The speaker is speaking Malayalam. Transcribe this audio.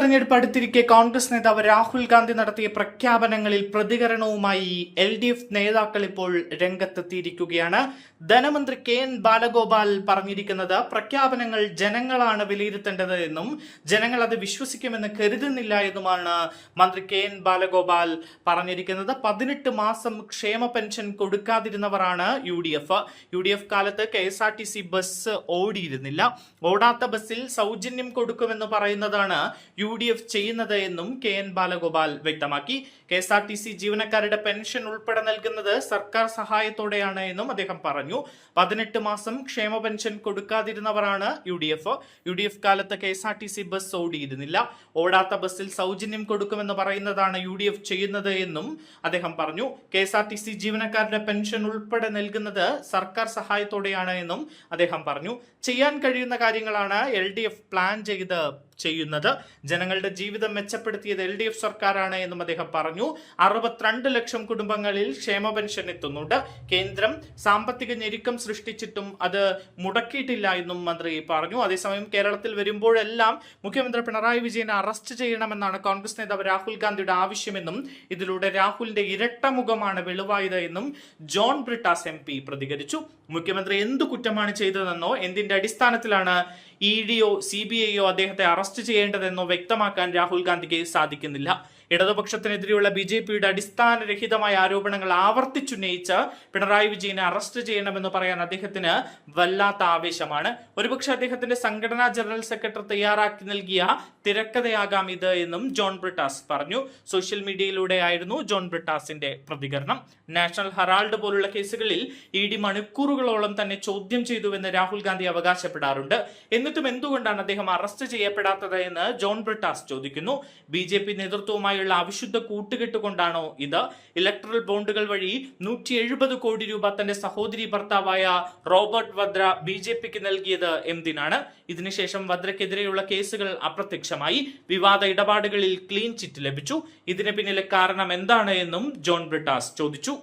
തെരഞ്ഞെടുപ്പ് അടുത്തിരിക്കെ കോൺഗ്രസ് നേതാവ് രാഹുൽ ഗാന്ധി നടത്തിയ പ്രഖ്യാപനങ്ങളിൽ പ്രതികരണവുമായി LDF നേതാക്കൾ ഇപ്പോൾ രംഗത്തെത്തിയിരിക്കുകയാണ്. ധനമന്ത്രി KN ബാലഗോപാൽ പറഞ്ഞിരിക്കുന്നത് പ്രഖ്യാപനങ്ങൾ ജനങ്ങളാണ് വിലയിരുത്തേണ്ടത് എന്നും ജനങ്ങൾ അത് വിശ്വസിക്കുമെന്ന് കരുതുന്നില്ല എന്നുമാണ് മന്ത്രി KN ബാലഗോപാൽ പറഞ്ഞിരിക്കുന്നത്. 18 മാസം ക്ഷേമ പെൻഷൻ കൊടുക്കാതിരുന്നവരാണ് UDF കാലത്ത് KSRTC ബസ് ഓടിയിരുന്നില്ല. ഓടാത്ത ബസ്സിൽ സൗജന്യം കൊടുക്കുമെന്ന് പറയുന്നതാണ് UDF ചെയ്യുന്നത് എന്നും KN ബാലഗോപാൽ വ്യക്തമാക്കി. KSRTC ജീവനക്കാരുടെ പെൻഷൻ ഉൾപ്പെടെ നൽകുന്നത് സർക്കാർ സഹായത്തോടെയാണ് എന്നും അദ്ദേഹം പറഞ്ഞു. 18 മാസം ക്ഷേമ പെൻഷൻ കൊടുക്കാതിരുന്നവരാണ് UDF കാലത്ത് KSRTC ബസ് ഓടിയിരുന്നില്ല. ഓടാത്ത ബസ്സിൽ സൗജന്യം കൊടുക്കുമെന്ന് പറയുന്നതാണ് UDF ചെയ്യുന്നത് എന്നും അദ്ദേഹം പറഞ്ഞു. KSRTC ജീവനക്കാരുടെ പെൻഷൻ ഉൾപ്പെടെ നൽകുന്നത് സർക്കാർ സഹായത്തോടെയാണ് എന്നും അദ്ദേഹം പറഞ്ഞു. ചെയ്യാൻ കഴിയുന്ന കാര്യങ്ങളാണ് LDF പ്ലാൻ ചെയ്യുന്നത്. ജനങ്ങളുടെ ജീവിതം മെച്ചപ്പെടുത്തിയത് LDF സർക്കാരാണ് എന്നും അദ്ദേഹം പറഞ്ഞു. 62 ലക്ഷം കുടുംബങ്ങളിൽ ക്ഷേമ പെൻഷൻ എത്തുന്നുണ്ട്. കേന്ദ്രം സാമ്പത്തിക ഞെരുക്കം സൃഷ്ടിച്ചിട്ടും അത് മുടക്കിയിട്ടില്ല എന്നും മന്ത്രി പറഞ്ഞു. അതേസമയം കേരളത്തിൽ വരുമ്പോഴെല്ലാം മുഖ്യമന്ത്രി പിണറായി വിജയനെ അറസ്റ്റ് ചെയ്യണമെന്നാണ് കോൺഗ്രസ് നേതാവ് രാഹുൽ ഗാന്ധിയുടെ ആവശ്യമെന്നും ഇതിലൂടെ രാഹുലിന്റെ ഇരട്ടമുഖമാണ് വെളിവായത് എന്നും ജോൺ ബ്രിട്ടാസ് MP പ്രതികരിച്ചു. മുഖ്യമന്ത്രി എന്തു കുറ്റമാണ് ചെയ്തതെന്നോ എന്തിന്റെ അടിസ്ഥാനത്തിലാണ് EDയോ CBIയോ അദ്ദേഹത്തെ അറസ്റ്റ് ചെയ്യേണ്ടതെന്നോ വ്യക്തമാക്കാൻ രാഹുൽ ഗാന്ധിക്ക് സാധിക്കുന്നില്ല. ഇടതുപക്ഷത്തിനെതിരെയുള്ള BJPയുടെ അടിസ്ഥാനരഹിതമായ ആരോപണങ്ങൾ ആവർത്തിച്ചുന്നയിച്ച് പിണറായി വിജയനെ അറസ്റ്റ് ചെയ്യണമെന്ന് പറയാൻ അദ്ദേഹത്തിന് വല്ലാത്ത ആവേശമാണ്. ഒരുപക്ഷെ അദ്ദേഹത്തിന്റെ സംഘടനാ ജനറൽ സെക്രട്ടറി തയ്യാറാക്കി നൽകിയ തിരക്കഥയാകാം ഇത് എന്നും ജോൺ ബ്രിട്ടാസ് പറഞ്ഞു. സോഷ്യൽ മീഡിയയിലൂടെ ആയിരുന്നു ജോൺ ബ്രിട്ടാസിന്റെ പ്രതികരണം. നാഷണൽ ഹെറാൾഡ് പോലുള്ള കേസുകളിൽ ED മണിക്കൂറുകളോളം തന്നെ ചോദ്യം ചെയ്തുവെന്ന് രാഹുൽ ഗാന്ധി അവകാശപ്പെടാറുണ്ട്. എന്നിട്ടും എന്തുകൊണ്ടാണ് അദ്ദേഹം അറസ്റ്റ് ചെയ്യപ്പെടാത്തത് എന്ന് ജോൺ ബ്രിട്ടാസ് ചോദിക്കുന്നു. BJP നേതൃത്വവുമായി അവിശുദ്ധ കൂട്ടുകെട്ടുകൊണ്ടാണോ ഇത്? ഇലക്ട്രൽ ബോണ്ടുകൾ വഴി 170 കോടി രൂപ തന്റെ സഹോദരി ഭർത്താവായ റോബർട്ട് വദ്ര BJPക്ക് നൽകിയത് എന്തിനാണ്? ഇതിനുശേഷം വദ്രക്കെതിരെയുള്ള കേസുകൾ അപ്രത്യക്ഷമായി. വിവാദ ഇടപാടുകളിൽ ക്ലീൻ ചിറ്റ് ലഭിച്ചു. ഇതിന് പിന്നിലെ കാരണം എന്താണ് എന്നും ജോൺ ബ്രിട്ടാസ് ചോദിച്ചു.